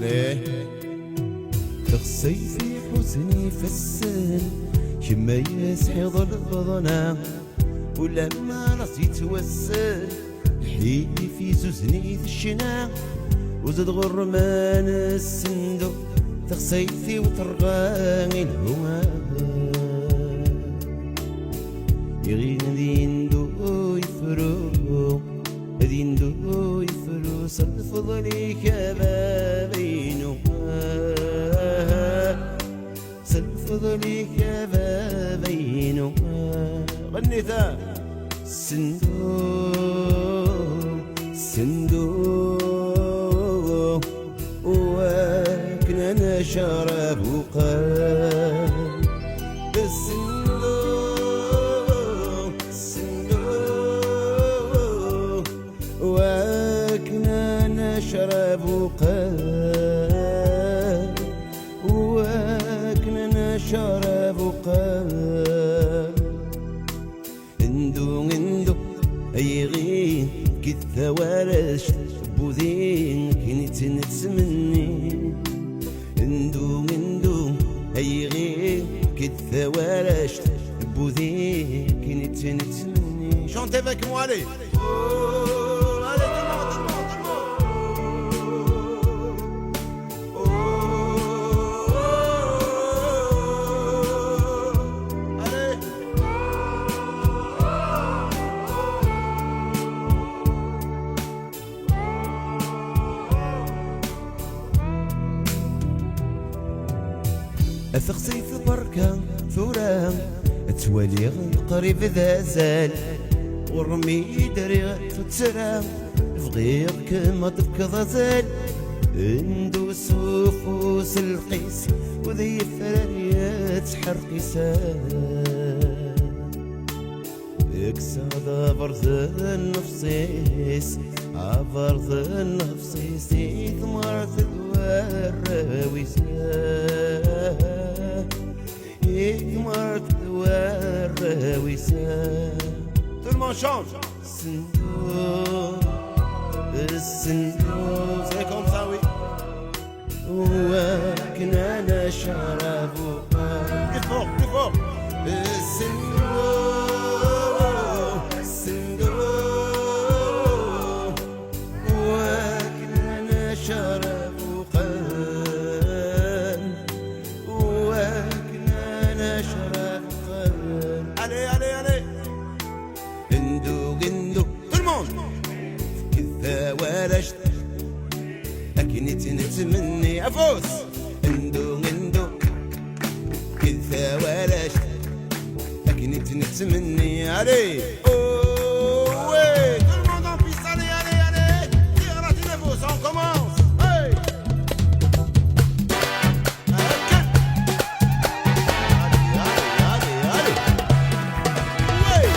عليه تغسي في حزني فسن كما يسحي ظلظنا ولما راسي توسل حيلي في زوزني الشنا وزاد غرمان الصندوق تغسيتي وترغاني الهوى يغين ديندو يفرو ديندو يفرو سالفضلي كبابينو سالفضلي كبابينو غنيتها صندوق وكنا نشرب وقال الصندوق وكنا نشرب وقال وكنا نشرب وقال اندو ايغين كثا ورش بوذين كنت نتمني اندو ايغين كثا ورش بوذين كنت نتمني. Chantez avec moi, allez. أثقسي في بركة ثورة توالي قريب ذا زال ورمي دري تتسرى فغير كما تبكى ضزال اندوس وفوس القيس وذي فراريات حرقي سال اكساد برز النفسيس عبرز النفسيس ثمار ثوار وسال يكمر ثوار وسال. Tout le monde chante. الصندوق C'est comme ça, oui. وكنا نشرب Plus fort, plus fort. الصندوق وكنا نشرب Allez, allez, allez. اندوق Tout le monde. كذا ورشت لكن نتمني أفوس. اندوق كذا ورشت لكن نتمني. Allez. Oh, ouais. Tout le monde en piste. Allez, allez, allez. Tire la tinefos, on commence. Hey. Ok. Allez, allez, allez, allez. Ouais.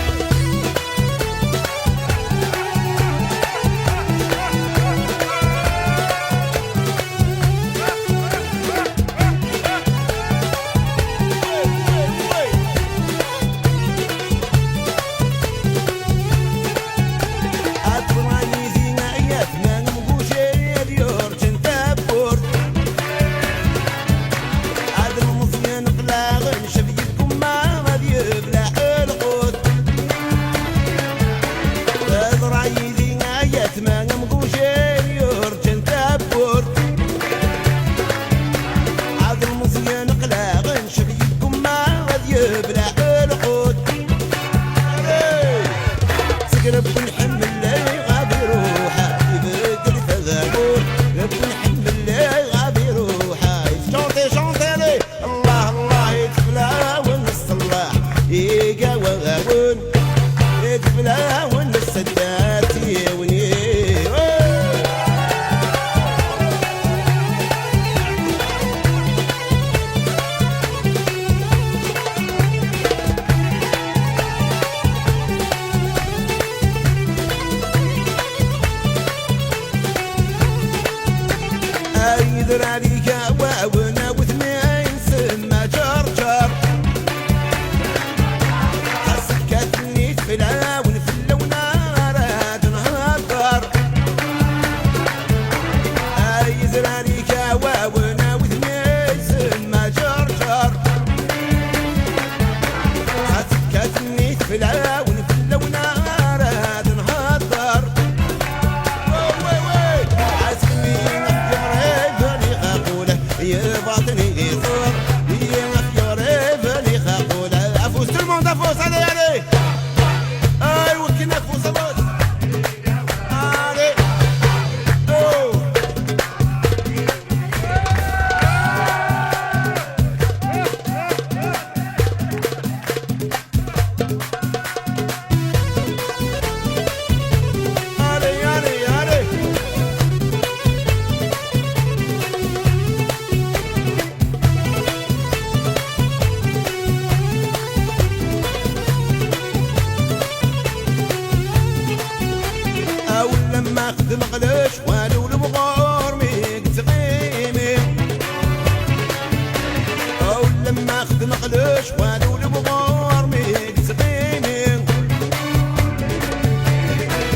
مقلوش والو البغور ميك سقيمي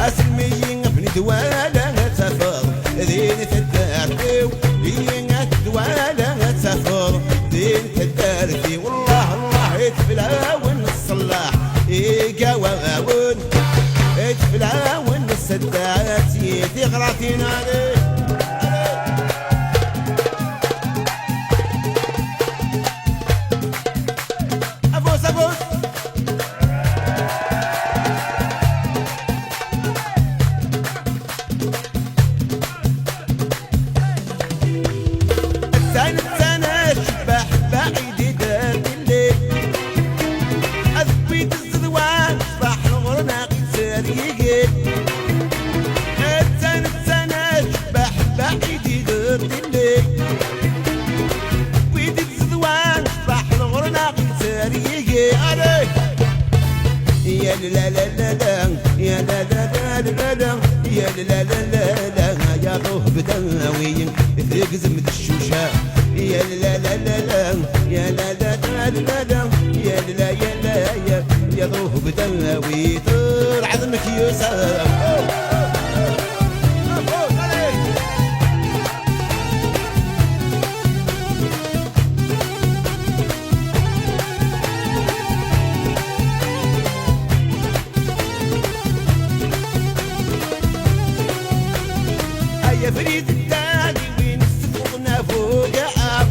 اسمي ابني دوالا تسافر ذين تدارتي ذين دوالا تسافر ذين تدارتي والله الله يتفلا ونصلح يقاوون يتفلا ونسدات يتغراتين عليه يا لا لا لا لا يا لا لا لا لا لا يا لا لا لا لا يا روح بداوي تقزم الشوشة يا لا لا لا لا يا لا لا لا لا يا لا يا لا يا روح بداوي طير عظمك يوسف يا فريد التالي وين السفقنا فوق عاب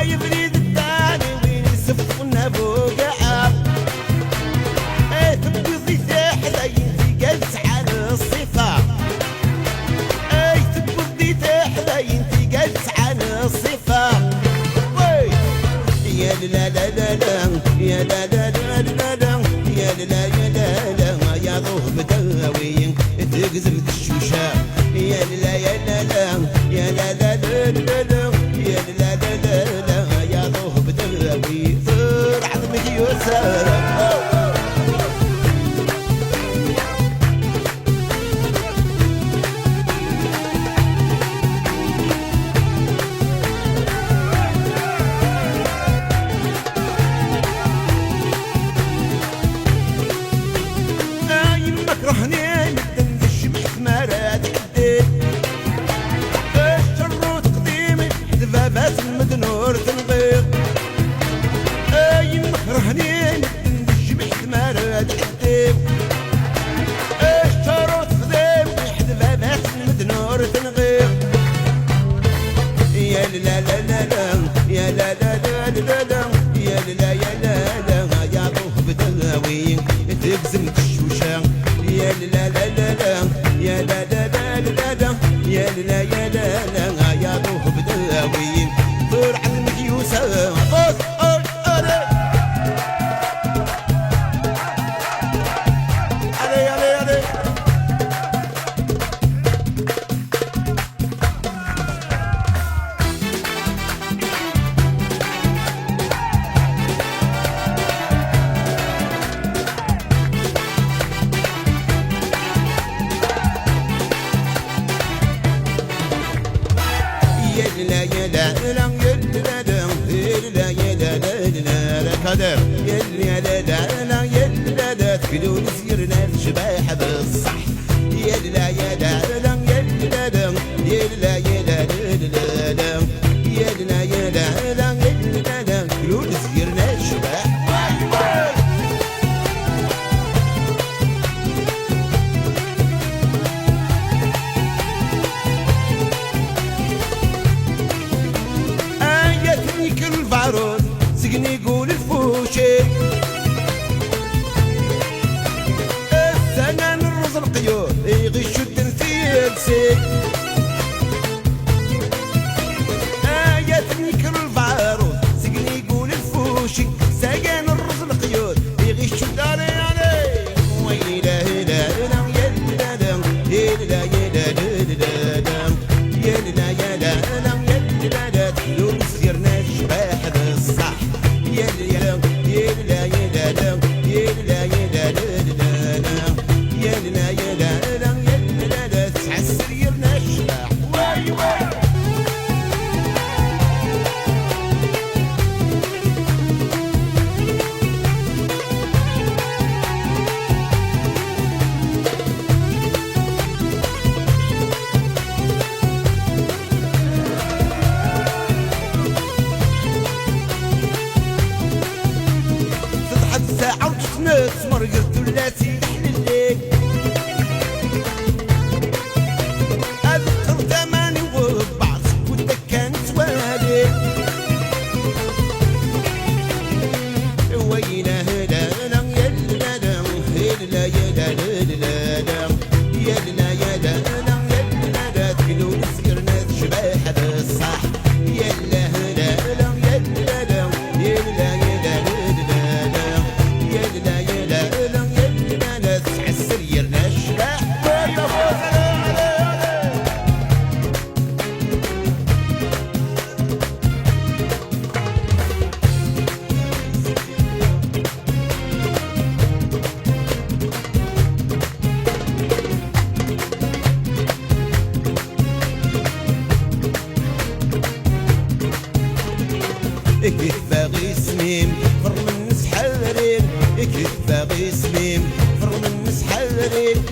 يا فريد التالي وين السفقنا فوق عاب تبقي تحلى ينتي جالس على الصفا تبقي تحلى ينتي جالس على الصفا يا لا لا لا لا يا لا لا لا لا لا يا لا يا لا لا يا روح بداوي تقزم الشوشة يا لا يا لا لا يا لا لا لا لا يا لا لا لا لا يا روح بداوي طير عظمك يوسف يمك رهني بس المدنور تنغير يمك رهنين نجمع ثمارات حديم الشروط خذيم يحذف بس المدنور تنغير يا لا لا لا لا يا لا لا لا لا لا يا لا يا لا لا يا روح بداوي تقزم الشوشة يا لا لا لا لا يا لا لا لا لا لا يا لا يا لا لا يا روح بداوي طير عظمك يوسف فوز علي علي علي يا لا يا لا قدر يا لا لا لا يا لا لا تكلون سيرنا الشباح بالصح يا لا يا لا لا يا لا لا يا لا يا لا لا لا يا لا يا لا لا يا لا لا تكلون سيرنا الشباح آياتني كل فعروض سقني يقول الفوشي السنة من رز القيور يغش التنفيذ آياتني كل الفعروض سقني يقول الفوشي سقان الرز القيور يغش الداري علي ويلا هلا هلا يلا لا يلا يلا لا يلا يلا لا يلا لا تحلو سيرنا الشباح بالصح يلا يلا يلا يلا يلا يلا يلا يلا تعسر يرنا الشباح واي واي باغي سميم فر من نسحل ريم باغي سميم فر من نسحل ريم